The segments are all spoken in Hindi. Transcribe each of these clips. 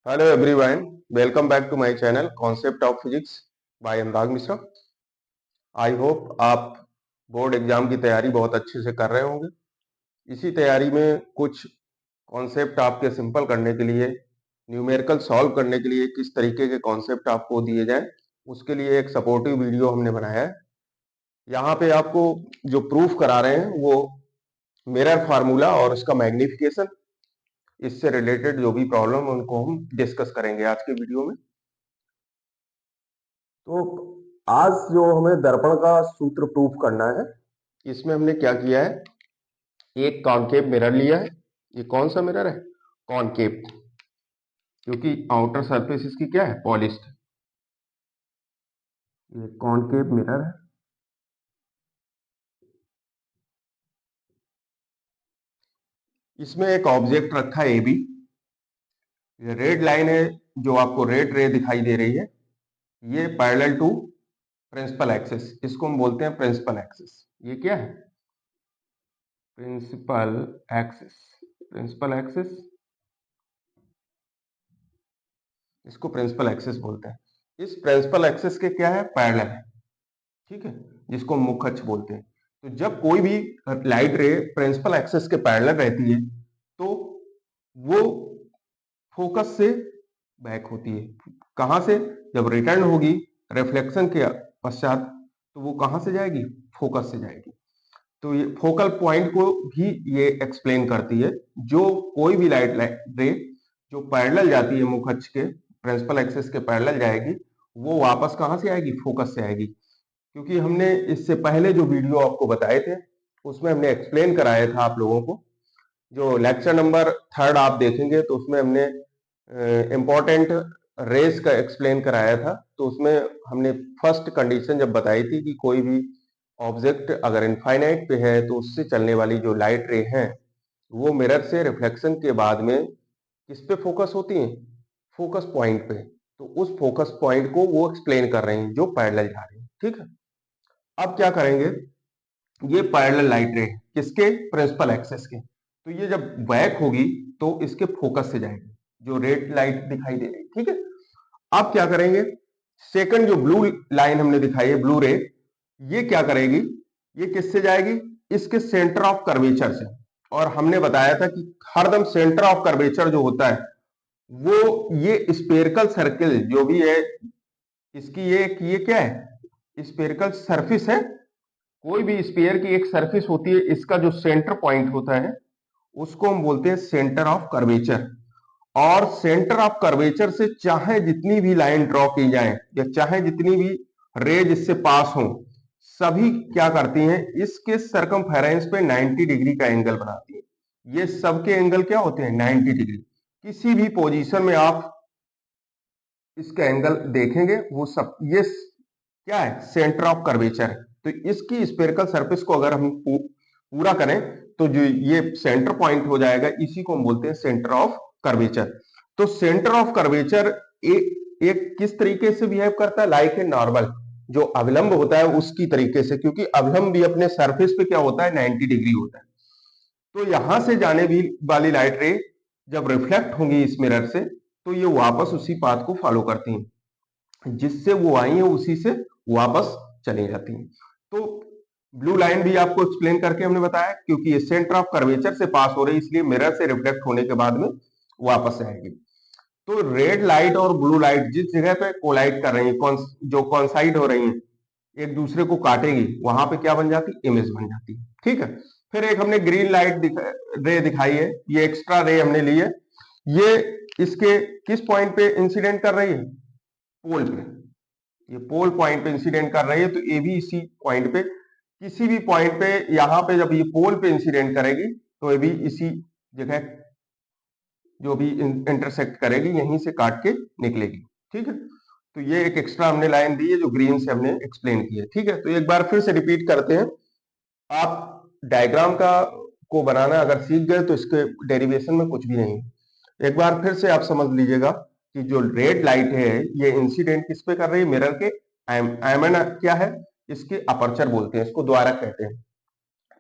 Hello everyone, welcome back to my channel concept of physics by Anurag Mishra. I hope आप बोर्ड एग्जाम की तैयारी बहुत अच्छे से कर रहे होंगे। इसी तैयारी में कुछ कॉन्सेप्ट आपके सिंपल करने के लिए, न्यूमेरिकल सॉल्व करने के लिए किस तरीके के कॉन्सेप्ट आपको दिए जाएं, उसके लिए एक सपोर्टिव वीडियो हमने बनाया है। यहाँ पे आपको जो प्रूफ करा रहे हैं वो मिरर फार्मूला और उसका मैग्निफिकेशन, इससे रिलेटेड जो भी प्रॉब्लम है उनको हम डिस्कस करेंगे आज के वीडियो में। तो आज जो हमें दर्पण का सूत्र प्रूफ करना है, इसमें हमने क्या किया है, एक कॉनकेव मिरर लिया है। ये कौन सा मिरर है? कॉनकेव, क्योंकि आउटर सरफेस इसकी क्या है? पॉलिश्ड। ये कॉनकेव मिरर है। इसमें एक ऑब्जेक्ट रखा है ए बी। ये रेड लाइन है जो आपको रेड रे दिखाई दे रही है, ये पैरेलल टू प्रिंसिपल एक्सिस, इसको हम बोलते हैं प्रिंसिपल एक्सिस। ये क्या है? Principal axis. प्रिंसिपल एक्सिस, इसको प्रिंसिपल एक्सिस बोलते हैं। इस प्रिंसिपल एक्सिस के क्या है? पैरेलल है, ठीक है, जिसको मुख्य अक्ष बोलते हैं। तो जब कोई भी लाइट रे प्रिंसिपल एक्सिस के पैरेलल रहती है तो वो फोकस से बैक होती है। कहां से? जब रिटर्न होगी रिफ्लेक्शन के पश्चात, तो वो कहां से जाएगी? फोकस से जाएगी। तो ये फोकल पॉइंट को भी ये एक्सप्लेन करती है। जो कोई भी लाइट रे जो पैरेलल जाती है मुख्य अक्ष के, प्रिंसिपल एक्सिस के पैरेलल जाएगी, वो वापस कहां से आएगी? फोकस से आएगी। क्योंकि हमने इससे पहले जो वीडियो आपको बताए थे उसमें हमने एक्सप्लेन कराया था आप लोगों को। जो लेक्चर नंबर 3 आप देखेंगे तो उसमें हमने इंपॉर्टेंट रेस का एक्सप्लेन कराया था। तो उसमें हमने फर्स्ट कंडीशन जब बताई थी कि कोई भी ऑब्जेक्ट अगर इनफाइनाइट पे है तो उससे चलने वाली जो लाइट रे हैं वो मिरर से रिफ्लेक्शन के बाद में किस पे फोकस होती हैं? फोकस पॉइंट पे। तो उस फोकस पॉइंट को वो एक्सप्लेन कर रहे हैं जो पैरेलल जा रहे हैं, ठीक है। अब क्या करेंगे, ये पैरेलल लाइट रे किसके? प्रिंसिपल एक्सिस के। तो ये जब बैक होगी तो इसके फोकस से जाएगी, जो रेड लाइट दिखाई दे रही, ठीक है। अब क्या करेंगे, सेकंड जो ब्लू लाइन हमने दिखाई है, ब्लू रे, ये क्या करेगी? ये किससे जाएगी? इसके सेंटर ऑफ कर्वेचर से। और हमने बताया था कि हरदम सेंटर ऑफ कर्वेचर जो होता है वो ये स्पेरिकल सर्किल जो भी है, इसकी ये क्या है? स्पेरिकल सरफेस है। कोई भी स्फीयर की एक सरफेस होती है, इसका जो सेंटर पॉइंट होता है उसको हम बोलते हैं सेंटर ऑफ कर्वेचर। और सेंटर ऑफ कर्वेचर से चाहे जितनी भी लाइन ड्रॉ की जाए या चाहे जितनी भी रेज इससे पास हो, सभी क्या करती हैं? इसके सरकमफेरेंस पे 90 डिग्री का एंगल बनाती है। ये सबके एंगल क्या होते हैं? 90 डिग्री। किसी भी पोजीशन में आप इसका एंगल देखेंगे वो सब ये क्या है? सेंटर ऑफ कर्वेचर है। तो इसकी स्फेरिकल सरफेस को अगर हम पूरा करें तो जो ये सेंटर पॉइंट हो जाएगा, इसी को हम बोलते हैं सेंटर ऑफ कर्वेचर। तो सेंटर ऑफ कर्वेचर एक किस तरीके से बिहेव करता है? लाइक ए नॉर्मल, जो अविलंब होता है उसकी तरीके से, क्योंकि अविलंब भी अपने सरफेस पे क्या होता है? 90 डिग्री होता है। तो यहां से जाने भी वाली लाइट रे जब रिफ्लेक्ट होंगी इस मिरर से, तो ये वापस उसी पाथ को फॉलो करती हैं, जिससे वो आई है उसी से वापस चली जाती हैं। तो ब्लू लाइन भी आपको एक्सप्लेन करके हमने बताया, क्योंकि ये सेंटर ऑफ कर्वेचर से पास हो रही है, इसलिए मिरर से रिफ्लेक्ट होने के बाद में वापस आएगी। तो रेड लाइट और ब्लू लाइट जिस जगह पे कोलाइड कर रही है, जो कॉन्साइड हो रही है, एक दूसरे को काटेगी, वहां पे क्या बन जाती? इमेज बन जाती है, ठीक है। फिर एक हमने ग्रीन लाइट रे दिखाई है, ये एक्स्ट्रा रे हमने ली है। ये इसके किस पॉइंट पे इंसिडेंट कर रही है? पोल पे। ये पोल पॉइंट पे इंसिडेंट कर रही है, तो ये भी इसी पॉइंट पे, किसी भी पॉइंट पे, यहां पे जब ये पोल पे इंसिडेंट करेगी तो ये भी इसी जगह जो भी इंटरसेक्ट करेगी यहीं से काट के निकलेगी, ठीक है। तो ये एक एक्स्ट्रा हमने लाइन दी है जो ग्रीन से हमने एक्सप्लेन की है, ठीक है। तो एक बार फिर से रिपीट करते हैं। आप डायग्राम का को बनाना अगर सीख गए तो इसके डेरिवेशन में कुछ भी नहीं है। एक बार फिर से आप समझ लीजिएगा कि जो रेड लाइट है ये इंसिडेंट किस पे कर रही है? मिरर के आयमन क्या है? इसके अपर्चर बोलते हैं, इसको द्वारक कहते हैं,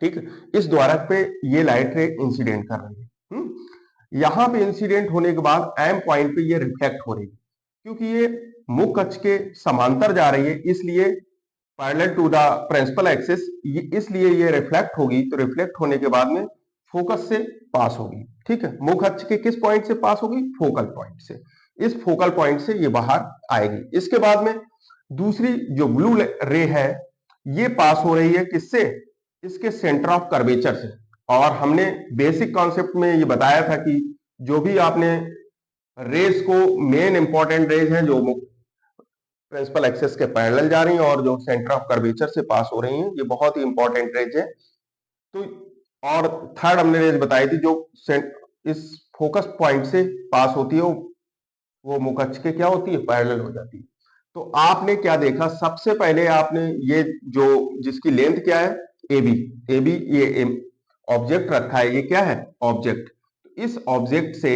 ठीक है। इस द्वारक पे ये लाइट रे इंसिडेंट कर रही है। यहां पे इंसिडेंट होने के बाद एम पॉइंट पे ये रिफ्लेक्ट हो रही है, क्योंकि ये मुख्य अक्ष के समांतर जा रही है, इसलिए parallel to the principal axis, इसलिए ये रिफ्लेक्ट होगी। तो रिफ्लेक्ट होने के बाद में फोकस से पास होगी। ठीक है, मुख्य अक्ष के किस पॉइंट से पास होगी? फोकल पॉइंट से। इस फोकल पॉइंट से ये बाहर आएगी। इसके बाद में दूसरी जो ब्लू रे है, ये पास हो रही है किससे? इसके सेंटर ऑफ कर्वेचर से। और हमने बेसिक कॉन्सेप्ट में ये बताया था कि जो भी आपने रेस को, मेन इंपॉर्टेंट रेस हैं जो प्रिंसिपल एक्सिस के पैरेलल जा रही हैं और जो सेंटर ऑफ कर्वेचर से पास हो रही हैं, ये बहुत ही इंपॉर्टेंट रेज है। तो और थर्ड हमने रेज बताई थी जो इस फोकस पॉइंट से पास होती है, वो मुख्य अक्ष के क्या होती है? पैरेलल हो जाती है। तो आपने क्या देखा? सबसे पहले आपने ये जो जिसकी लेंथ क्या है? AB। AB ये ऑब्जेक्ट रखा है, ये क्या है? ऑब्जेक्ट। इस ऑब्जेक्ट से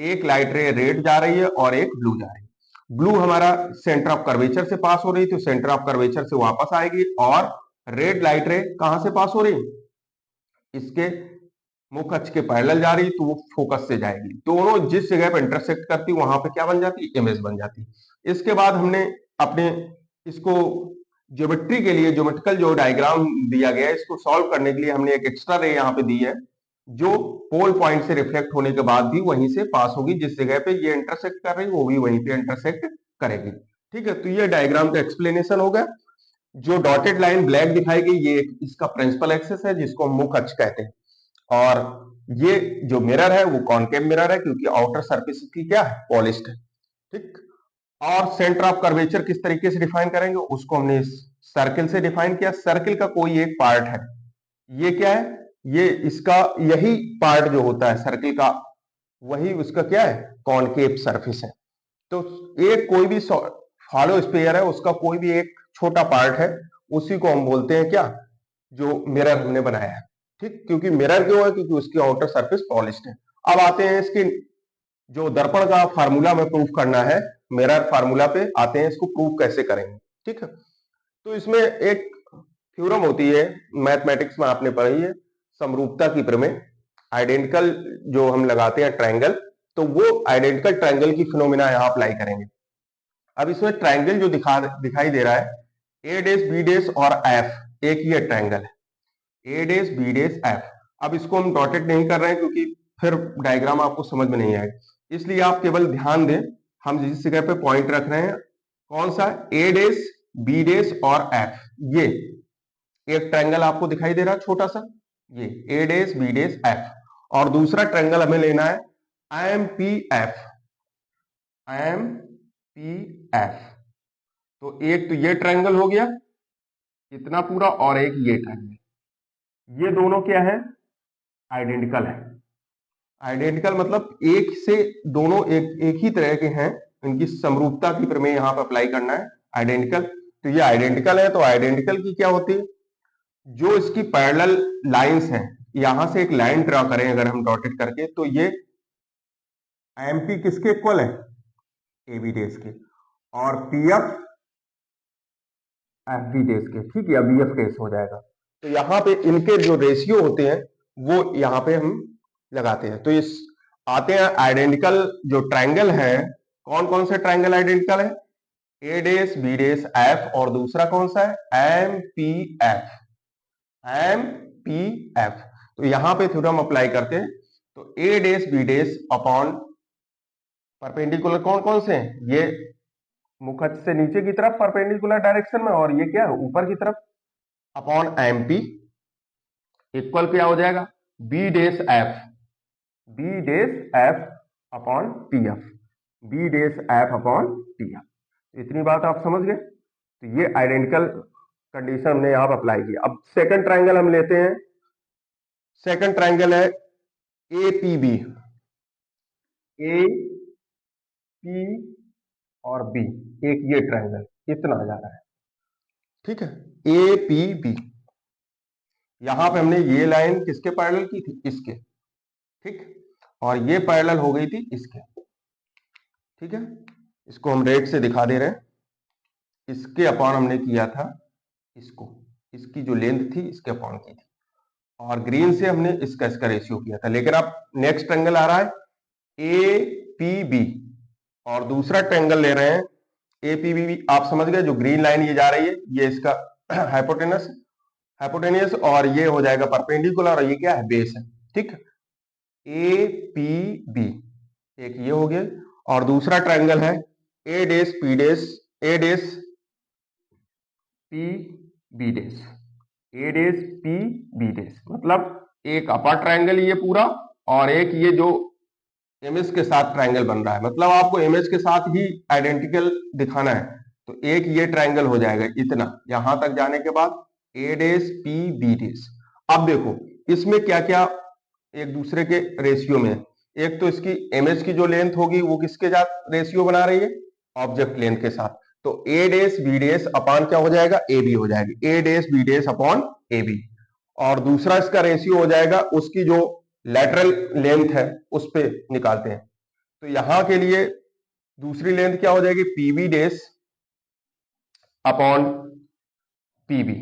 एक लाइट रे रेड जा रही है और एक ब्लू जा रही है। ब्लू हमारा सेंटर ऑफ कर्वेचर से पास हो रही, तो सेंटर ऑफ कर्वेचर से वापस आएगी। और रेड लाइट रे कहां से पास हो रही? इसके मुख्य अक्ष के पैरेलल जा रही, तो वो फोकस से जाएगी। दोनों जिस जगह पर इंटरसेक्ट करती, वहां पे क्या बन जाती? इमेज बन जाती। इसके बाद हमने अपने इसको ज्योमेट्री के लिए, ज्योमेट्रिकल जो डायग्राम दिया गया है, इसको सॉल्व करने के लिए हमने एक एक्स्ट्रा रे यहाँ पे दी है, जो पोल पॉइंट से रिफ्लेक्ट होने के बाद भी वहीं से पास होगी। जिस जगह पे ये इंटरसेक्ट कर रही है, वो भी वहीं पे इंटरसेक्ट करेगी। ठीक है, तो ये डायग्राम का एक्सप्लेनेशन हो गया। जो डॉटेड लाइन ब्लैक दिखाई गई, ये इसका प्रिंसिपल एक्सिस है, जिसको हम मुख्य अक्ष कहते हैं। और ये जो मिरर है वो कॉनकेव मिरर है, क्योंकि आउटर सरफेस की क्या है? पॉलिश्ड है। ठीक। और सेंटर ऑफ कर्वेचर किस तरीके से डिफाइन करेंगे? उसको हमने इस सर्किल से डिफाइन किया। सर्किल का कोई एक पार्ट है, ये क्या है? ये इसका यही पार्ट जो होता है सर्किल का, वही उसका क्या है? कॉनकेव सरफेस है। तो एक कोई भी फॉलो स्पेयर है, उसका कोई भी एक छोटा पार्ट है, उसी को हम बोलते हैं क्या? जो मिरर हमने बनाया है। ठीक, क्योंकि मिरर क्यों है? क्योंकि उसकी आउटर सरफेस पॉलिश्ड है। अब आते हैं इसकी जो दर्पण का फार्मूला में प्रूफ करना है, मिरर फार्मूला पे आते हैं, इसको प्रूफ कैसे करेंगे। ठीक है, तो इसमें एक थ्योरम होती है, मैथमेटिक्स में आपने पढ़ी है, समरूपता की प्रमेय। आइडेंटिकल जो हम लगाते हैं ट्रायंगल, तो वो आइडेंटिकल ट्रायंगल की फिनोमिना यहां अप्लाई करेंगे। अब इसमें ट्रायंगल जो दिखाई दे रहा है, ए डेस बी डेस और एफ, एक ही ट्रायंगल है, A dash B dash F. अब इसको हम डॉटेड नहीं कर रहे हैं, क्योंकि फिर डायग्राम आपको समझ में नहीं आएगा, इसलिए आप केवल ध्यान दें, हम जिस जगह पे पॉइंट रख रहे हैं, कौन सा? ए डेस बी डेस और एफ। ये एक ट्रायंगल आपको दिखाई दे रहा है छोटा सा, ये ए डेस बी डेस एफ। और दूसरा ट्रायंगल हमें लेना है M P F, M P F. तो एक तो ये ट्रायंगल हो गया इतना पूरा, और एक ये ट्रायंगल। ये दोनों क्या है? आइडेंटिकल है। आइडेंटिकल मतलब एक से दोनों एक ही तरह के हैं, इनकी समरूपता की प्रमेय यहां पर अप्लाई करना है। आइडेंटिकल, तो ये आइडेंटिकल है, तो आइडेंटिकल की क्या होती है? जो इसकी पैरेलल लाइंस हैं, यहां से एक लाइन ड्रॉ करें अगर हम डॉटेड करके, तो ये एमपी किसके इक्वल है? एबी डेस के। और पीएफ एफबी डेस के। ठीक है, बीएफ डेस हो जाएगा। तो यहाँ पे इनके जो रेशियो होते हैं, वो यहाँ पे हम लगाते हैं। तो इस आते हैं आइडेंटिकल जो ट्रायंगल है, कौन कौन से ट्रायंगल आइडेंटिकल है? A dash B dash F, और दूसरा कौन सा है? M P F, M P F. तो यहां पे थ्योरम अप्लाई करते हैं, तो A dash B dash upon perpendicular कौन कौन से हैं? ये मुख्य अक्ष से नीचे की तरफ परपेंडिकुलर डायरेक्शन में, और ये क्या है? ऊपर की तरफ, अपॉन एम पी इक्वल क्या हो जाएगा? B dash F, B dash F upon P F, B dash F upon P F. इतनी बात आप समझ गए? तो ये आइडेंटिकल कंडीशन हमने यहां पर अप्लाई की। अब सेकंड ट्रायंगल हम लेते हैं। सेकंड ट्रायंगल है A P B, A P और बी, एक ये ट्रायंगल इतना जा रहा है। ठीक है, ए पी बी। यहां पे हमने ये लाइन किसके पैरेलल की थी? इसके। ठीक, और ये पैरेलल हो गई थी इसके। ठीक है, इसको हम रेड से दिखा दे रहे हैं। इसके अपॉन हमने किया था इसको, इसकी जो लेंथ थी इसके अपॉन की थी, और ग्रीन से हमने इसका रेशियो किया था। लेकिन अब नेक्स्ट ट्रायंगल आ रहा है ए पी बी, और दूसरा ट्रायंगल ले रहे हैं ए पी बी, आप समझ गए, जो ग्रीन लाइन ये जा रही है ये इसका हाइपोटेनस हाइपोटेनियस, और ये हो जाएगा परपेंडिकुलर, और ये क्या है, बेस है। ठीक, ए पी बी, एक ये हो गया, और दूसरा ट्रायंगल है A days P days, A days P B days, A days P B डेस, मतलब एक अपर ट्रायंगल ये पूरा, और एक ये जो एमएस के साथ ट्रायंगल बन रहा है, मतलब आपको एमएस के साथ ही आइडेंटिकल दिखाना है। तो एक ये ट्रायंगल हो जाएगा इतना, यहां तक जाने के बाद ए डेस पी बी डेस। अब देखो इसमें क्या क्या एक दूसरे के रेशियो में है। एक तो इसकी एमएस की जो लेंथ होगी वो किसके साथ रेशियो बना रही है, ऑब्जेक्ट लेंथ के साथ। तो A dash B dash upon क्या हो जाएगा, ए बी हो जाएगी, A dash B dash upon A B. और दूसरा इसका रेशियो हो जाएगा उसकी जो लेटरल लेंथ है उस पे निकालते हैं। तो यहां के लिए दूसरी लेंथ क्या हो जाएगी, पीबी डेस अपॉन पीबी,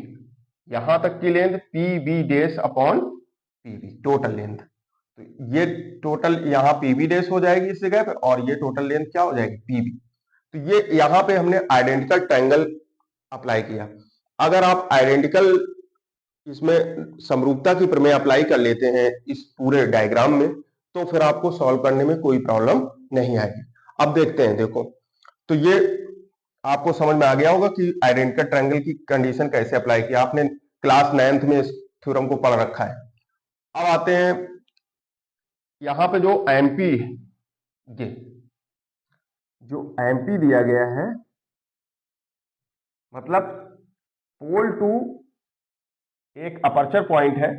यहां तक की length PB dash upon PB, total length. तो ये टोटल यहाँ पीबी डेस हो जाएगी इस जगह पे, और ये टोटल लेंथ क्या हो जाएगी, पीबी। तो ये यहां पे हमने आइडेंटिकल ट्रायंगल अप्लाई किया। अगर आप आइडेंटिकल इसमें समरूपता की प्रमेय अप्लाई कर लेते हैं इस पूरे डायग्राम में, तो फिर आपको सॉल्व करने में कोई प्रॉब्लम नहीं आएगी। अब देखते हैं, देखो तो ये आपको समझ में आ गया होगा कि आइडेंटिकल ट्रायंगल की कंडीशन कैसे अप्लाई किया, आपने क्लास 9th में इस थ्योरम को पढ़ रखा है। अब आते हैं यहां पे जो एमपी, ये जो एमपी दिया गया है, मतलब पोल टू एक अपर्चर पॉइंट है,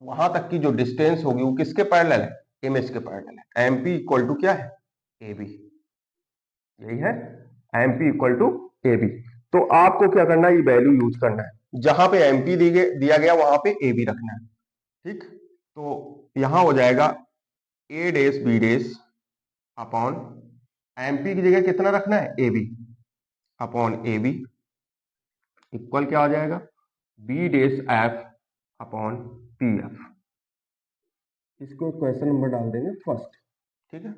वहां तक की जो डिस्टेंस होगी वो किसके पैरेलल है, एमएस के पैरेलल है। एमपी इक्वल टू क्या है, ए बी, यही है MP equal to A B. तो आपको क्या करना है, ये वैल्यू यूज करना है, जहां पे एमपी दिया गया वहां पे ए बी रखना है। ठीक, तो यहां हो जाएगा A dash B dash upon, MP की जगह कितना रखना है, A B upon A B, equal क्या हो जाएगा, B dash F upon P F. इसको क्वेश्चन नंबर डाल देंगे फर्स्ट। ठीक है,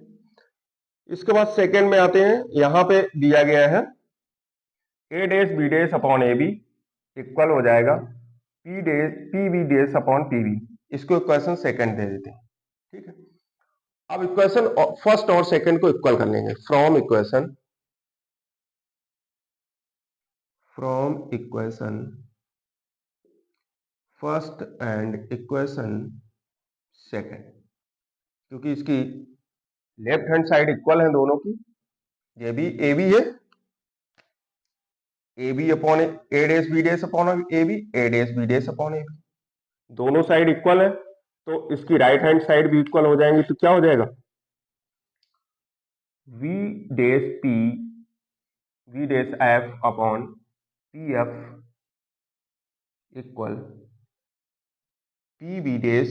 इसके बाद सेकंड में आते हैं, यहां पे दिया गया है A dash B dash upon A B equal हो जाएगा P B dash upon P B. इसको इक्वेशन सेकंड दे देते हैं। ठीक है, अब इक्वेशन फर्स्ट और सेकंड को इक्वल कर लेंगे। From equation first and equation second, क्योंकि इसकी लेफ्ट हैंड साइड इक्वल है दोनों की, ये भी ए बी है, A B upon A dash B dash upon A B, A dash B dash upon A B, दोनों साइड इक्वल है, तो इसकी राइट हैंड साइड भी इक्वल हो जाएंगी। तो क्या हो जाएगा, V dash P V dash F upon P F equal P V dash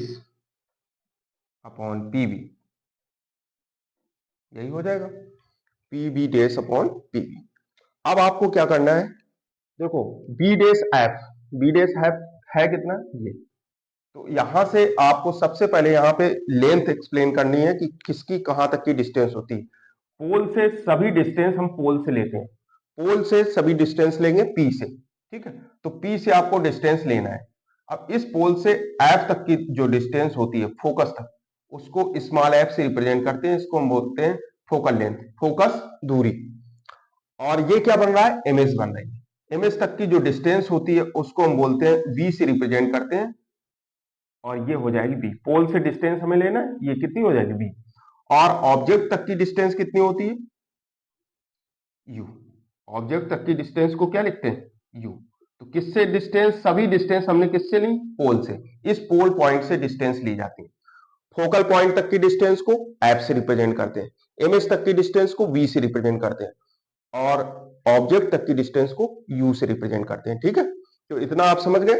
upon P V, यही हो जाएगा P V dash upon P V. अब आपको क्या करना है, देखो बी डेस एफ है कितना, ये। तो यहां से आपको सबसे पहले यहां पे लेंथ एक्सप्लेन करनी है कि किसकी कहां तक की डिस्टेंस होती है। पोल से सभी डिस्टेंस हम पोल से लेते हैं, पोल से सभी डिस्टेंस लेंगे पी से। ठीक है, तो पी से आपको डिस्टेंस लेना है। अब इस पोल से एफ तक की जो डिस्टेंस होती है फोकस तक, उसको स्मॉल एफ से रिप्रेजेंट करते हैं, इसको हम बोलते हैं फोकल लेंथ, फोकस दूरी। और ये क्या बन रहा है, एमएस बन रही है। एमएस तक की जो डिस्टेंस होती है उसको हम बोलते हैं वी से रिप्रेजेंट करते हैं, और ये हो जाएगी बी। पोल से डिस्टेंस हमें लेना है, ये कितनी हो जाएगी बी। और ऑब्जेक्ट तक की डिस्टेंस कितनी होती है, यू। ऑब्जेक्ट तक की डिस्टेंस को क्या लिखते हैं, यू। तो किससे डिस्टेंस, सभी डिस्टेंस हमने किससे ली, पोल से। इस पोल पॉइंट से डिस्टेंस ली जाती है। फोकल पॉइंट तक की डिस्टेंस को एफ से रिप्रेजेंट करते हैं, एमएस तक की डिस्टेंस को वी से रिप्रेजेंट करते हैं, और ऑब्जेक्ट तक की डिस्टेंस को यू से रिप्रेजेंट करते हैं। ठीक है, तो इतना आप समझ गए।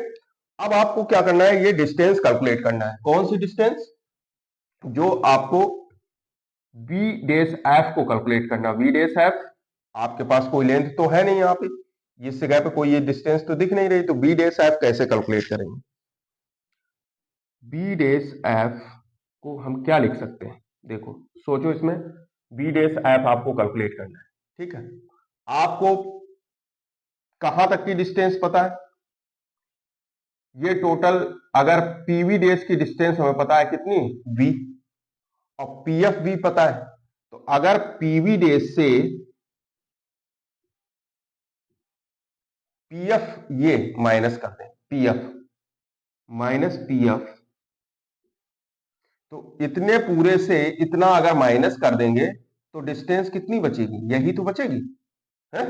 अब आपको क्या करना है, ये डिस्टेंस कैलकुलेट करना है। कौन सी डिस्टेंस, जो आपको बी डेस एफ को कैलकुलेट करना। बी डेस एफ, आपके पास कोई लेंथ तो है नहीं यहाँ पे, इस जगह पे कोई ये डिस्टेंस तो दिख नहीं रही, तो बी डेस एफ कैसे कैलकुलेट करेंगे। बी डेस एफ को हम क्या लिख सकते हैं, देखो सोचो, इसमें बी डेश एफ आपको कैलकुलेट करना है, ठीक है। आपको कहां तक की डिस्टेंस पता है, ये टोटल, अगर पीवी डेश की डिस्टेंस हमें पता है कितनी, वी, और पीएफ भी पता है। तो अगर पीवी डेश से पीएफ ये माइनस करते हैं, पीएफ माइनस पीएफ, तो इतने पूरे से इतना अगर माइनस कर देंगे तो डिस्टेंस कितनी बचेगी, यही तो बचेगी है।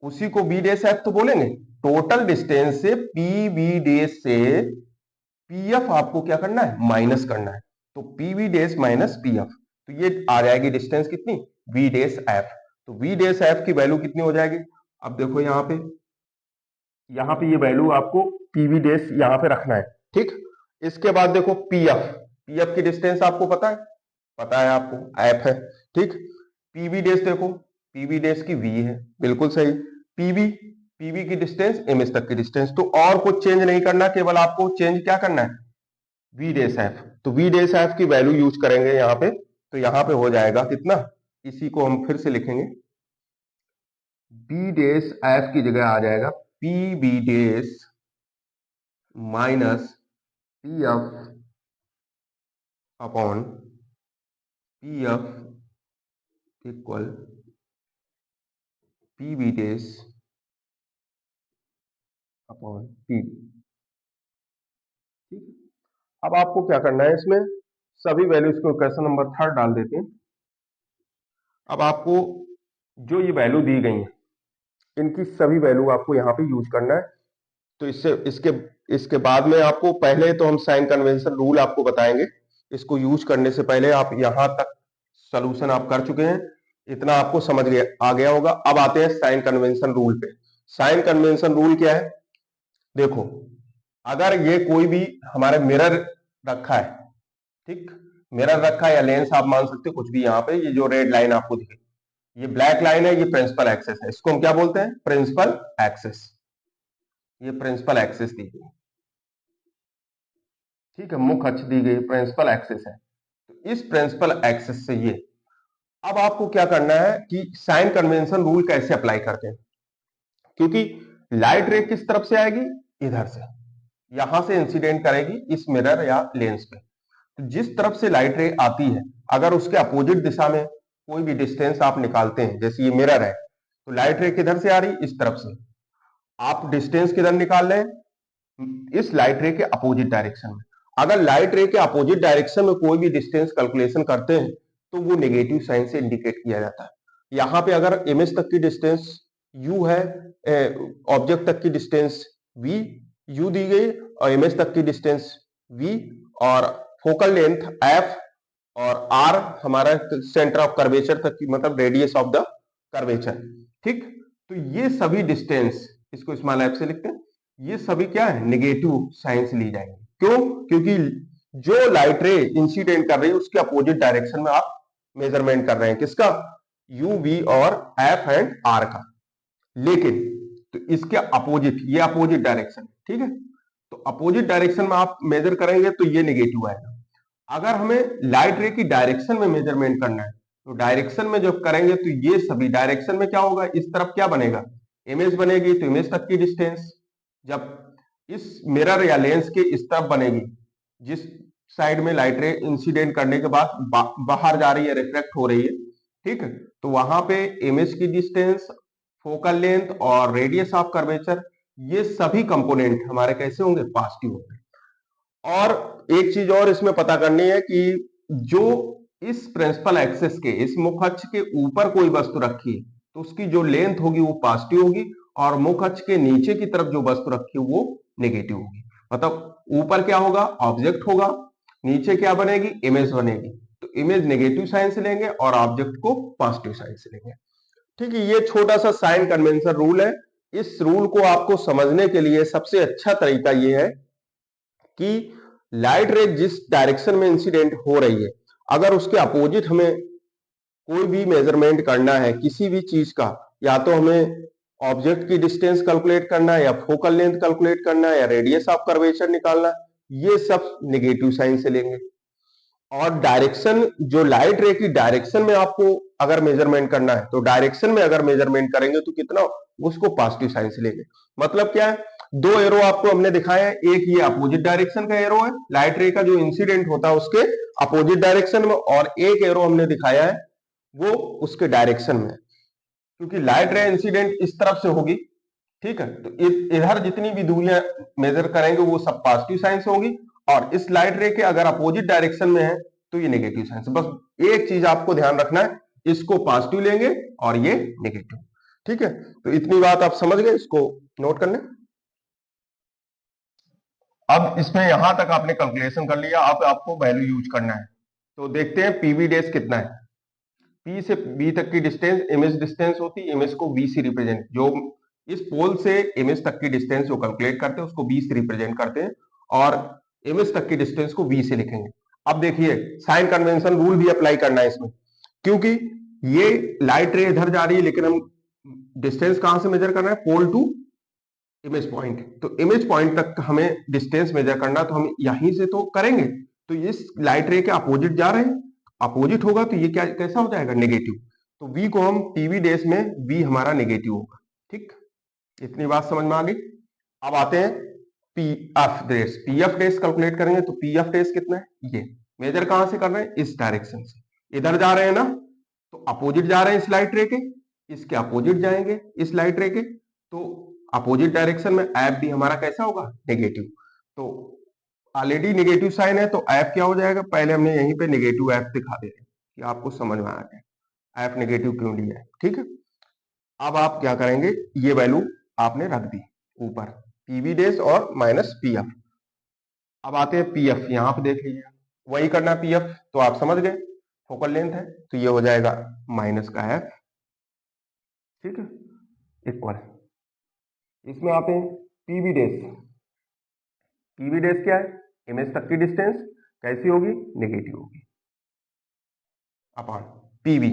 उसी को बी डेश एफ तो बोलेंगे। टोटल डिस्टेंस से पी बी डेश से पीएफ आपको क्या करना है, माइनस करना है। तो पीवी डेश माइनस पीएफ, तो ये आ जाएगी डिस्टेंस कितनी, वी डेश एफ। तो वी डेश एफ की वैल्यू कितनी हो जाएगी, अब देखो यहाँ पे ये वैल्यू आपको पीवी डेश यहाँ पे रखना है, ठीक। इसके बाद देखो पीएफ, पीएफ की डिस्टेंस आपको पता है आपको, एफ है, ठीक। पीवी डेश देखो, पीवी डेश की वी है, बिल्कुल सही। पीवी, पीवी की डिस्टेंस एमएस तक की डिस्टेंस, तो और कुछ चेंज नहीं करना, केवल आपको चेंज क्या करना है, वी डेश एफ। तो वी डेश एफ की वैल्यू यूज करेंगे यहाँ पे, तो यहाँ पे हो जाएगा कितना, इसी को हम फिर से लिखेंगे, बी डेश एफ की जगह आ जाएगा P B dash minus P F upon P F equal P B dash upon P, ठीक। अब आपको क्या करना है, इसमें सभी वैल्यूज को क्वेश्चन नंबर 3 डाल देते हैं। अब आपको जो ये वैल्यू दी गई है, इनकी सभी वैल्यू आपको यहाँ पे यूज करना है। तो इससे इसके इसके बाद में आपको, पहले तो हम साइन कन्वेंशन रूल आपको बताएंगे, इसको यूज करने से पहले आप यहां तक सोल्यूशन आप कर चुके हैं, इतना आपको समझ आ गया होगा। अब आते हैं साइन कन्वेंशन रूल पे। साइन कन्वेंशन रूल क्या है, देखो अगर ये कोई भी हमारे मिरर रखा है, ठीक, मिरर रखा है या लेंस आप मान सकते हो कुछ भी, यहाँ पे ये जो रेड लाइन आपको दिखे, ये ब्लैक लाइन है, ये प्रिंसिपल एक्सेस है, इसको हम क्या बोलते हैं, प्रिंसिपल एक्सेस। ये प्रिंसिपल एक्सेस दी गई, ठीक है, मुख्य अक्ष दी गई, प्रिंसिपल एक्सेस है। तो इस प्रिंसिपल एक्सेस से ये, अब आपको क्या करना है कि साइन कन्वेंशन रूल कैसे अप्लाई करते हैं, क्योंकि लाइट रे किस तरफ से आएगी, इधर से, यहां से इंसिडेंट करेगी इस मिरर या लेंस पे। तो जिस तरफ से लाइट रे आती है, अगर उसके अपोजिट दिशा में कोई भी डिस्टेंस आप निकालते हैं, जैसे ये मिरर है, तो लाइट रे किधर से आ रही, इस तरफ से, आप डिस्टेंस किधर निकाल रहे हैं, इस लाइट रे के अपोजिट डायरेक्शन में। अगर लाइट रे के अपोजिट डायरेक्शन में कोई भी डिस्टेंस कैलकुलेशन करते हैं, तो वो नेगेटिव साइन से इंडिकेट किया जाता है। यहाँ पे अगर इमेज तक की डिस्टेंस u है, ऑब्जेक्ट तक की डिस्टेंस v, u दी गई, और इमेज तक की डिस्टेंस v, और फोकल लेंथ f, और r हमारा सेंटर ऑफ कर्वेचर तक की, मतलब रेडियस ऑफ द कर्वेचर, ठीक। तो ये सभी डिस्टेंस, इसको स्मॉल f से लिखते हैं, ये सभी क्या है, नेगेटिव साइन से ली जाएंगे। क्यों, क्योंकि जो लाइट रे इंसिडेंट कर रही है उसके अपोजिट डायरेक्शन में आप मेजरमेंट कर रहे हैं, किसका, यू, वी और एफ एंड आर का। लेकिन तो इसके अपोजिट, ये अपोजिट डायरेक्शन, ठीक है, तो अपोजिट डायरेक्शन में आप मेजर करेंगे तो ये नेगेटिव आएगा। अगर हमें लाइट रे की डायरेक्शन में मेजरमेंट करना है, तो डायरेक्शन में जब करेंगे तो ये सभी डायरेक्शन में क्या होगा, इस तरफ क्या बनेगा, इमेज बनेगी, तो इमेज तक की डिस्टेंस, जब इस मिरर या लेंस के इस तरफ बनेगी, जिस साइड में लाइट रे इंसिडेंट करने के बाद बाहर जा रही है, रिफ्लेक्ट हो रही है, ठीक है, तो वहां पे इमेज की डिस्टेंस, फोकल लेंथ और रेडियस ऑफ कर्वेचर, ये सभी कंपोनेंट हमारे कैसे होंगे, पॉजिटिव होंगे। और एक चीज और इसमें पता करनी है कि जो इस प्रिंसिपल एक्सेस के, इस मुख्य अक्ष के ऊपर कोई वस्तु रखी है, तो उसकी जो लेंथ होगी वो पॉजिटिव होगी, और मुख्य अक्ष के नीचे की तरफ जो वस्तु रखी है वो नेगेटिव होगी। मतलब ऊपर क्या होगा, ऑब्जेक्ट होगा, नीचे क्या बनेगी, इमेज बनेगी, तो इमेज नेगेटिव साइन से लेंगे और ऑब्जेक्ट को पॉजिटिव साइन से लेंगे, ठीक है। ये छोटा सा साइन कन्वेंशन रूल है। इस रूल को आपको समझने के लिए सबसे अच्छा तरीका ये है कि लाइट रे जिस डायरेक्शन में इंसिडेंट हो रही है, अगर उसके अपोजिट हमें कोई भी मेजरमेंट करना है किसी भी चीज का, या तो हमें ऑब्जेक्ट की डिस्टेंस कैलकुलेट करना है, या फोकल लेंथ कैलकुलेट करना है, या रेडियस ऑफ कर्वेचर निकालना है, ये सब नेगेटिव साइन से लेंगे। और डायरेक्शन, जो लाइट रे की डायरेक्शन में आपको अगर मेजरमेंट करना है तो डायरेक्शन में अगर मेजरमेंट करेंगे तो कितना, उसको पॉजिटिव साइन से लेंगे। मतलब क्या है, दो एरो आपको हमने दिखाया है, एक ये अपोजिट डायरेक्शन का एरो है, लाइट रे का जो इंसिडेंट होता है उसके अपोजिट डायरेक्शन में, और एक एरो हमने दिखाया है वो उसके डायरेक्शन में, क्योंकि लाइट रे इंसिडेंट इस तरफ से होगी, ठीक है, तो इधर जितनी भी दूरियां मेजर करेंगे वो सब पॉजिटिव साइन से होगी, और इस लाइट रे के अगर अपोजिट डायरेक्शन में है तो ये नेगेटिव साइन से। बस एक चीज आपको ध्यान रखना है, इसको पॉजिटिव लेंगे और ये नेगेटिव, ठीक है। तो इतनी बात आप समझ गए, इसको नोट कर लें। अब इसमें यहां तक आपने कैलकुलेशन कर लिया, अब आपको वैल्यू यूज करना है। तो देखते हैं पीवी डेज कितना है। पी से बी तक की डिस्टेंस इमेज डिस्टेंस होती है, इमेज को बी से रिप्रेजेंट, जो इस पोल से इमेज तक की डिस्टेंस जो कैलकुलेट करते हैं उसको बी से रिप्रेजेंट करते हैं, और इमेज तक की डिस्टेंस को बी से लिखेंगे। अब देखिए साइन कन्वेंशन रूल भी अप्लाई करना है इसमें, क्योंकि ये लाइट रे इधर जा रही है लेकिन हम डिस्टेंस कहां से मेजर करना है, पोल टू इमेज पॉइंट, तो इमेज पॉइंट तक हमें डिस्टेंस मेजर करना, तो हम यहीं से तो करेंगे, तो इस लाइट रे के अपोजिट जा रहे हैं, अपोजिट होगा तो ये क्या कैसा हो जाएगा, नेगेटिव, तो v को हम पीवी डेज में v हमारा नेगेटिव होगा, ठीक, इतनी बात समझ में आ गई। अब आते हैं P F days, P F days calculate करेंगे, तो पी एफ डेज कितना है, ये मेजर कहां से कर रहे हैं, इस डायरेक्शन से, इधर जा रहे हैं ना, तो अपोजिट जा रहे हैं इस लाइट रे के, इसके अपोजिट जाएंगे इस लाइट रे के, तो अपोजिट डायरेक्शन में एफ भी हमारा कैसा होगा, नेगेटिव, तो ऑलरेडी नेगेटिव साइन है तो एफ क्या हो जाएगा, पहले हमने यहीं पे नेगेटिव एफ दिखा दे रहे कि आपको समझ में आ जाए एफ नेगेटिव क्यों लिया है, ठीक है। अब आप क्या करेंगे, ये वैल्यू आपने रख दी ऊपर, पीवी डेज और माइनस पी एफ। अब आते हैं पी एफ, यहां पे देख लीजिए, वही करना है पी एफ, तो आप समझ गए फोकल लेंथ है, तो ये हो जाएगा माइनस का एफ, ठीक है, इक्वल, इसमें आते हैं पीवी डेज। पीवी डेज क्या है, इमेज तक की डिस्टेंस कैसी होगी, नेगेटिव होगी, अपॉन पीवी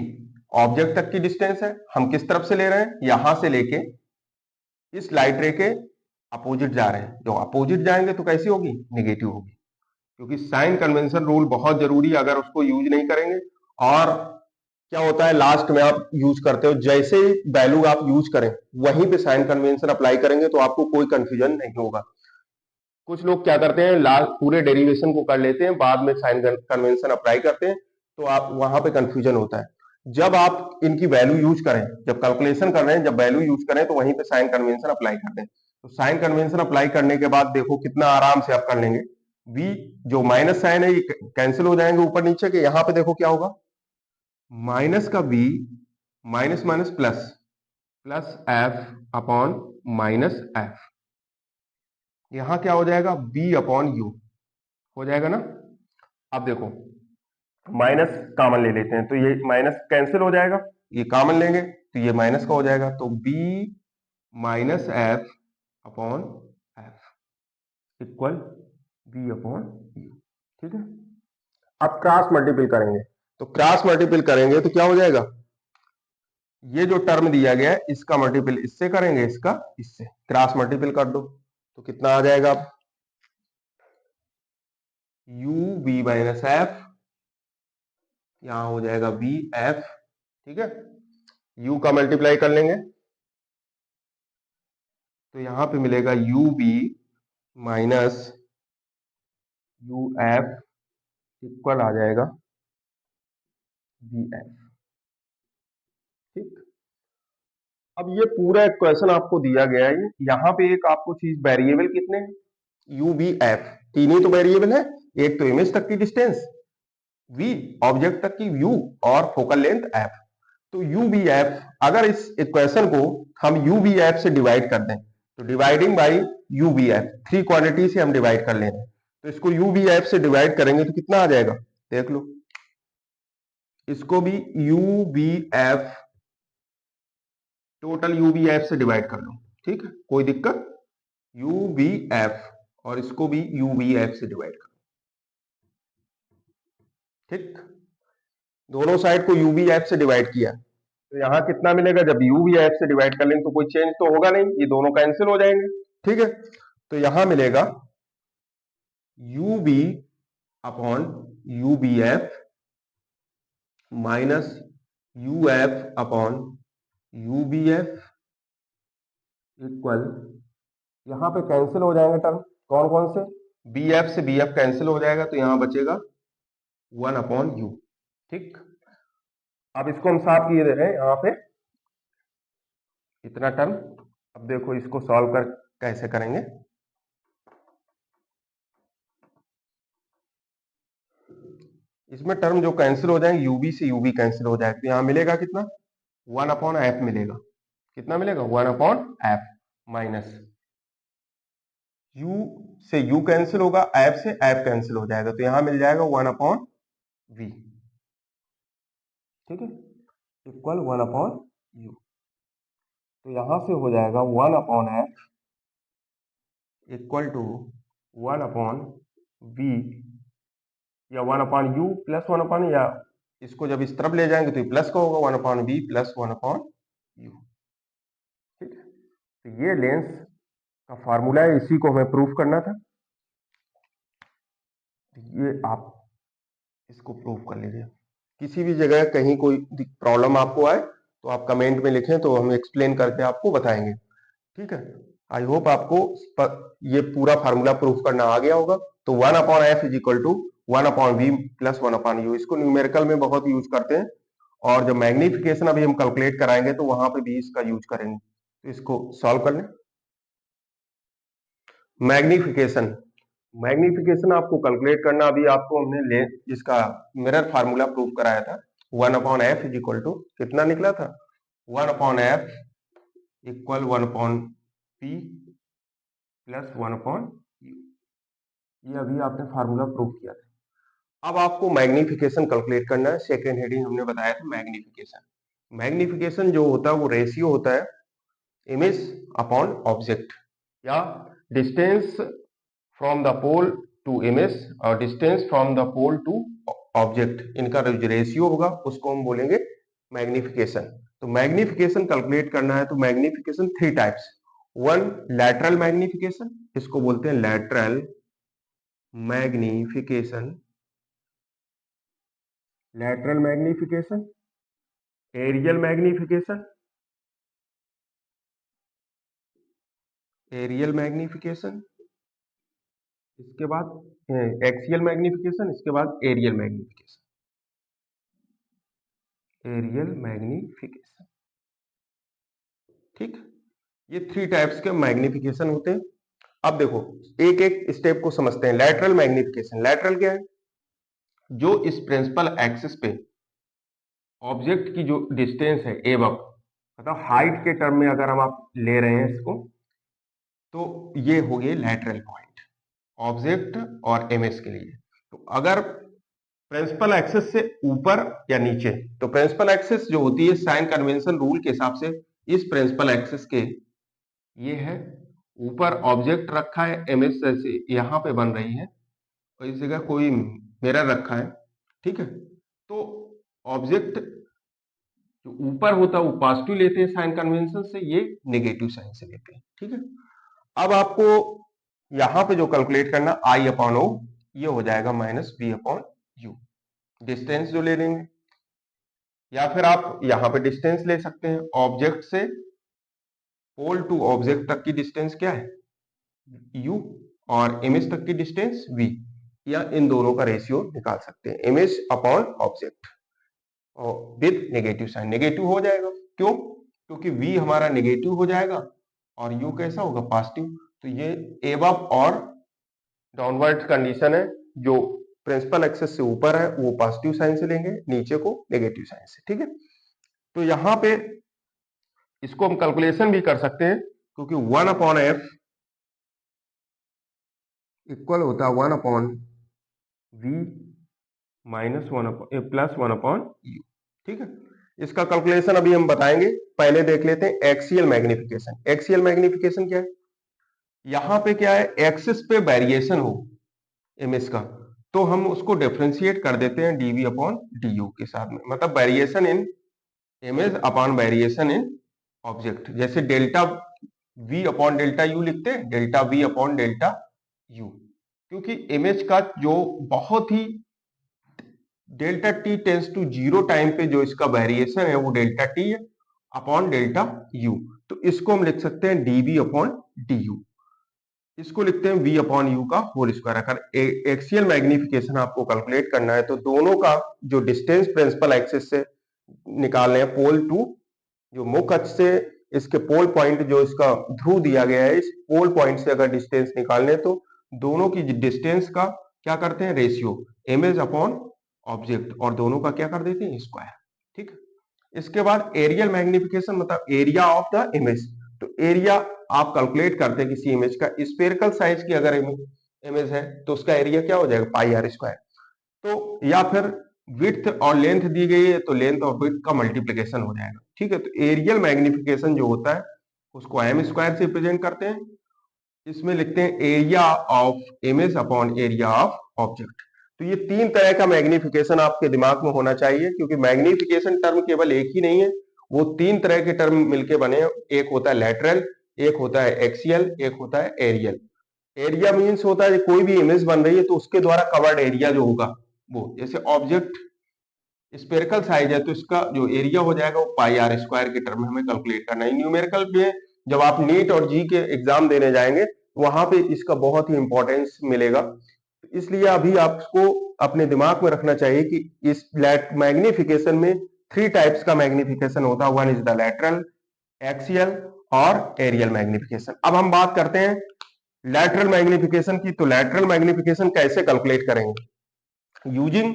ऑब्जेक्ट तक की डिस्टेंस है, हम किस तरफ से ले रहे हैं, यहां से लेके इस लाइट रे के अपोजिट जा रहे हैं, जो अपोजिट जाएंगे तो कैसी होगी, नेगेटिव होगी, क्योंकि साइन कन्वेंशन रूल बहुत जरूरी है, अगर उसको यूज नहीं करेंगे, और क्या होता है लास्ट में आप यूज करते हो, जैसे ही वैल्यू आप यूज करें वहीं पे साइन कन्वेंशन अप्लाई करेंगे तो आपको कोई कंफ्यूजन नहीं होगा। कुछ लोग क्या करते हैं, लास्ट पूरे डेरिवेशन को कर लेते हैं, बाद में साइन कन्वेंशन अप्लाई करते हैं, तो आप वहां पे कंफ्यूजन होता है। जब आप इनकी वैल्यू यूज करें, जब कैलकुलेशन कर रहे हैं, जब वैल्यू यूज करें तो वहीं पे साइन कन्वेंशन अप्लाई कर दें, तो साइन कन्वेंशन अप्लाई करने के बाद देखो कितना आराम से आप कर लेंगे, v जो माइनस साइन है ये कैंसिल हो जाएंगे ऊपर नीचे के, यहां पे देखो क्या होगा, माइनस का v minus minus plus, plus F upon minus F, यहां क्या हो जाएगा, b अपॉन यू हो जाएगा ना। अब देखो माइनस कॉमन ले लेते हैं, तो ये माइनस कैंसिल हो जाएगा, ये कॉमन लेंगे तो ये माइनस का हो जाएगा, तो b minus F upon F equal b upon you, ठीक है। अब क्रॉस मल्टीपल करेंगे, तो क्रॉस मल्टीपल करेंगे तो क्या हो जाएगा, ये जो टर्म दिया गया है इसका मल्टीपल इससे करेंगे, इसका इससे क्रॉस मल्टीपल कर दो, तो कितना आ जाएगा, अब u b माइनस एफ, यहां हो जाएगा b f, ठीक है, u का मल्टीप्लाई कर लेंगे तो यहां पे मिलेगा u b minus u f equal आ जाएगा b f, ठीक। अब ये पूरा इक्वेशन आपको दिया गया है, यहाँ पे एक आपको चीज वेरिएबल कितने हैं, u b f, तीन ही तो वेरिएबल है, एक तो इमेज तक की डिस्टेंस v, ऑब्जेक्ट तक की u, और फोकल लेंथ f, तो u b f, अगर इस इक्वेशन को हम u b f से डिवाइड कर दें, तो dividing by u b f, three quantity से हम डिवाइड कर ले रहे हैं, तो इसको u b f से डिवाइड करेंगे तो कितना आ जाएगा, देख लो, इसको भी u b f, total u b f से डिवाइड कर लो, ठीक है, कोई दिक्कत, u b f और इसको भी u b f से डिवाइड कर, ठीक, दोनों साइड को u b f से डिवाइड किया, तो यहाँ कितना मिलेगा, जब u भी f से डिवाइड कर लेंगे तो कोई चेंज तो होगा नहीं, ये दोनों कैंसिल हो जाएंगे, ठीक है, तो यहां मिलेगा u b upon U B F minus U F upon U B F equal, यहां पे कैंसिल हो जाएंगे टर्म, कौन कौन से, बी एफ से बी एफ कैंसिल हो जाएगा तो यहां बचेगा 1/u। ठीक, अब इसको हम साफ किए दे रहे हैं यहां पे इतना टर्म। अब देखो इसको सॉल्व कर कैसे करेंगे। इसमें टर्म जो कैंसिल हो जाएंगे, यूबी से यूबी कैंसिल हो जाएगा तो यहां मिलेगा कितना, 1/f मिलेगा। कितना मिलेगा, 1/f माइनस u से u कैंसिल होगा, f से f कैंसिल हो जाएगा तो यहां मिल जाएगा 1/v। ठीक है, इक्वल 1/u। तो यहां से हो जाएगा 1/f इक्वल टू 1/v या 1/u प्लस 1/, या इसको जब इस तरफ ले जाएंगे तो ये प्लस का होगा 1/v प्लस 1/u। ठीक है, तो ये लेंस का फार्मूला है, इसी को हमें प्रूफ करना था। ये आप इसको प्रूफ कर लीजिए। किसी भी जगह कहीं कोई प्रॉब्लम आपको आए तो आप कमेंट में लिखें तो हम एक्सप्लेन करके आपको बताएंगे। ठीक है, आई होप आपको ये पूरा फार्मूला प्रूफ करना आ गया होगा। तो 1/f is equal to 1/v plus 1/u, इसको न्यूमेरिकल में बहुत यूज करते हैं और जब मैग्निफिकेशन अभी हम कैलकुलेट कराएंगे तो वहां पे भी इसका यूज करेंगे। तो इसको सॉल्व कर लें। मैग्निफिकेशन, मैग्निफिकेशन आपको कैलकुलेट करना, अभी आपको हमने ले इसका मिरर फार्मूला प्रूव कराया था। 1/f इज इक्वल टू कितना निकला था, 1/f equal 1/p plus 1/u। ये अभी आपने फार्मूला प्रूव किया था। अब आपको मैग्निफिकेशन कैलकुलेट करना है। सेकेंड हेडिंग हमने बताया था मैग्निफिकेशन। मैग्निफिकेशन जो होता है वो रेशियो होता है इमेज अपॉन ऑब्जेक्ट, या distance from the pole to image और distance from the pole to object, इनका जो रेशियो होगा उसको हम बोलेंगे मैग्निफिकेशन। तो मैग्निफिकेशन कैलकुलेट करना है तो magnification three types. One, lateral magnification, इसको बोलते हैं lateral magnification, lateral magnification, areal magnification, areal magnification, इसके बाद एक्सियल मैग्निफिकेशन, इसके बाद एरियल मैग्निफिकेशन, एरियल मैग्निफिकेशन। ठीक, ये थ्री टाइप्स के मैग्निफिकेशन होते हैं। अब देखो एक एक स्टेप को समझते हैं। लैटरल मैग्निफिकेशन, लैटरल क्या है, जो इस प्रिंसिपल एक्सिस पे ऑब्जेक्ट की जो डिस्टेंस है एबव, मतलब हाइट के टर्म में अगर हम आप ले रहे हैं इसको, तो ये हो गए लैटरल पॉइंट ऑब्जेक्ट और एमएस के लिए। तो अगर प्रिंसिपल एक्सिस से ऊपर या नीचे, तो प्रिंसिपल एक्सिस जो होती है साइन कन्वेंशन रूल के हिसाब से इस प्रिंसिपल एक्सिस के ये है, ऊपर ऑब्जेक्ट रखा है एमएस जैसे यहां पे बन रही है और इस जगह कोई मिरर रखा है। ठीक है, तो ऑब्जेक्ट जो ऊपर होता है वो पॉजिटिव लेते हैं साइन कन्वेंशन से, ये नेगेटिव साइन से लेते हैं। ठीक है, अब आपको यहां पे जो कैलकुलेट करना I/O, ये हो जाएगा -B/U, डिस्टेंस जो ले लेंगे, या फिर आप यहां पे डिस्टेंस ले सकते हैं ऑब्जेक्ट से पोल टू ऑब्जेक्ट तक की डिस्टेंस क्या है U, और इमेज तक की डिस्टेंस V, या इन दोनों का रेशियो निकाल सकते हैं इमेज अपॉन ऑब्जेक्ट और विद नेगेटिव साइन। नेगेटिव हो जाएगा, क्यों, क्योंकि V हमारा नेगेटिव हो जाएगा और U कैसा होगा, पॉजिटिव। तो ये एबव और डाउनवर्ड कंडीशन है, जो प्रिंसिपल एक्सिस से ऊपर है वो पॉजिटिव साइन से लेंगे, नीचे को नेगेटिव साइन से। ठीक है, तो यहां पे इसको हम कैलकुलेशन भी कर सकते हैं, क्योंकि 1/f इक्वल होता है 1/v माइनस 1 प्लस 1/u। ठीक है, इसका कैलकुलेशन अभी हम बताएंगे, पहले देख लेते हैं एक्सियल मैग्निफिकेशन। एक्सियल मैग्निफिकेशन क्या है, यहां पे क्या है, एक्सिस पे वेरिएशन हो इमेज का तो हम उसको डिफरेंशिएट कर देते हैं dv/du के साथ में, मतलब variation in image upon variation in object. जैसे delta v upon delta u लिखते हैं, delta v upon delta u, क्योंकि इमेज का जो बहुत ही delta T tends to 0 time पे जो इसका वेरिएशन है वो डेल्टा टी है अपॉन डेल्टा यू। तो इसको हम लिख सकते हैं डीवी अपॉन डी यू, इसको लिखते हैं v अपॉन यू का होल स्क्वायर। अगर एक्सियल मैग्निफिकेशन आपको कैलकुलेट करना है तो दोनों का जो डिस्टेंस प्रिंसिपल एक्सिस से निकालने हैं पोल टू, जो मुख्य अक्ष से इसके पोल पॉइंट जो इसका ध्रुव दिया गया है, इस पोल पॉइंट से अगर डिस्टेंस निकालने तो दोनों की डिस्टेंस का क्या करते हैं रेशियो, इमेज अपॉन ऑब्जेक्ट, और दोनों का क्या कर देते हैं स्क्वायर। ठीक, इसके बाद एरियल मैग्निफिकेशन मतलब एरिया ऑफ द इमेज। तो एरिया आप कैलकुलेट करते हैं किसी इमेज का, स्फेरिकल साइज की अगर इमेज है तो उसका एरिया क्या हो जाएगा पाई आर स्क्वायर। तो या फिर विड्थ और लेंथ दी गई है तो लेंथ और विड्थ का मल्टीप्लिकेशन हो जाएगा। ठीक है, तो एरियल मैग्निफिकेशन जो होता है उसको एम स्क्वायर से रिप्रेजेंट करते हैं। इसमें लिखते हैं area of image upon area of object. तो ये तीन तरह का मैग्निफिकेशन आपके दिमाग में होना चाहिए, क्योंकि मैग्निफिकेशन टर्म केवल एक ही नहीं है, वो तीन तरह के टर्म मिलके बने हैं। एक होता है लैटरल, एक होता है एक्सियल, एक होता है एरियल। एरिया मीन्स होता है कोई भी इमेज बन रही है तो उसके द्वारा कवर्ड एरिया जो होगा वो, जैसे ऑब्जेक्ट स्पेरिकल साइज है तो इसका जो एरिया हो जाएगा वो पाई आर स्क्वायर के टर्म में हमें कैलकुलेट करना है। न्यूमेरिकल में जब आप नीट और जी के एग्जाम देने जाएंगे वहां पे इसका बहुत ही इंपॉर्टेंस मिलेगा। इसलिए अभी आपको अपने दिमाग में रखना चाहिए कि इस मैग्निफिकेशन में थ्री टाइप्स का मैग्निफिकेशन होता है। One is the lateral, axial और एरियल मैग्निफिकेशन। अब हम बात करते हैं लैटरल मैग्निफिकेशन की। तो लैटरल मैग्निफिकेशन कैसे कैलकुलेट करेंगे, using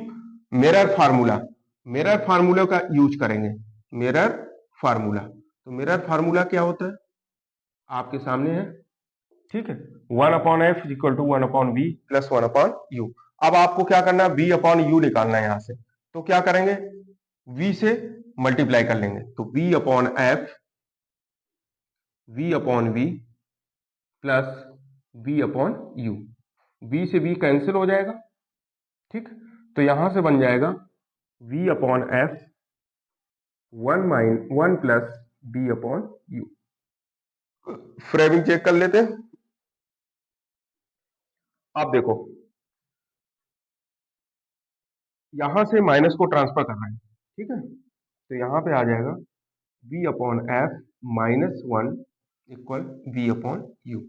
mirror formula. Mirror formula का यूज करेंगे, मिरर फार्मूला। तो मिरर फार्मूला क्या होता है आपके सामने है, ठीक है, 1/f equal to 1/v plus 1/u। अब आपको क्या करना है, v अपॉन यू निकालना है यहां से। तो क्या करेंगे, v से मल्टीप्लाई कर लेंगे, तो v upon f, v upon v plus v upon u। v से v कैंसिल हो जाएगा, ठीक, तो यहां से बन जाएगा v upon f 1 plus b upon u। Framing check कर लेते हैं। आप देखो यहां से माइनस को ट्रांसफर करना है, ठीक है, तो यहां पे आ जाएगा v upon f minus 1 equal v upon u।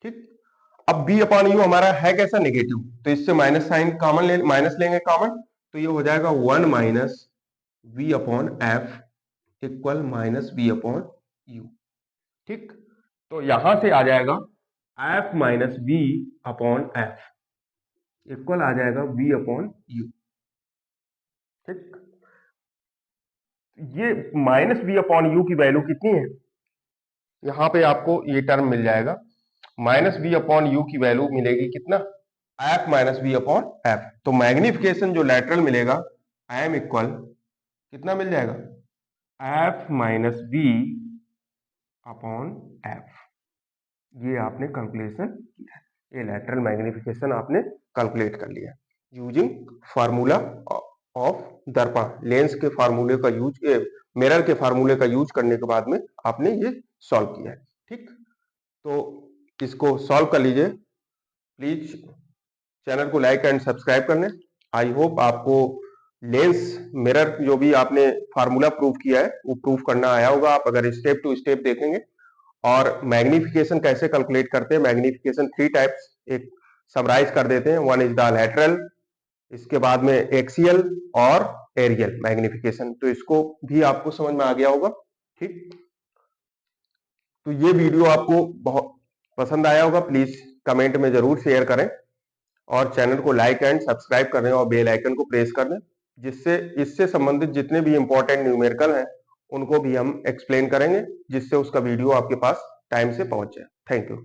ठीक, अब v अपॉन u हमारा है कैसा, नेगेटिव, तो इससे माइनस साइन कॉमन माइनस लेंगे कॉमन, तो ये हो जाएगा 1 minus v upon f equal minus v upon u। ठीक, तो यहां से आ जाएगा f minus v upon f equal आ जाएगा v अपॉन u। ठीक, ये माइनस v अपॉन u की वैल्यू कितनी है, यहां पे आपको ये टर्म मिल जाएगा, माइनस v अपॉन यू की वैल्यू मिलेगी कितना, f minus v upon f। तो मैग्निफिकेशन जो लैटरल मिलेगा m इक्वल कितना मिल जाएगा, f minus v upon f। ये आपने कैलकुलेशन किया है, ये लैटरल मैग्निफिकेशन आपने कैलकुलेट कर लिया यूजिंग फार्मूला ऑफ दर्पण। लेंस के फार्मूले का यूज, मिरर के फार्मूले का यूज करने के बाद में आपने ये सॉल्व किया है। ठीक, तो इसको सॉल्व कर लीजिए। प्लीज चैनल को लाइक एंड सब्सक्राइब करने। आई होप आपको लेंस मिरर जो भी आपने फार्मूला प्रूव किया है वो प्रूव करना आया होगा। आप अगर स्टेप टू स्टेप देखेंगे, और मैग्निफिकेशन कैसे कैलकुलेट करते हैं, मैग्निफिकेशन थ्री टाइप्स एक समराइज कर देते हैं, वन इज द लैटरल, इसके बाद में एक्सियल और एरियल मैग्निफिकेशन। तो इसको भी आपको समझ में आ गया होगा। ठीक, तो ये वीडियो आपको बहुत पसंद आया होगा, प्लीज कमेंट में जरूर शेयर करें और चैनल को लाइक एंड सब्सक्राइब कर दें और बेल आइकन को प्रेस कर दें, जिससे इससे संबंधित जितने भी इंपॉर्टेंट न्यूमेरिकल हैं उनको भी हम एक्सप्लेन करेंगे, जिससे उसका वीडियो आपके पास टाइम से पहुंच जाए। Thank you.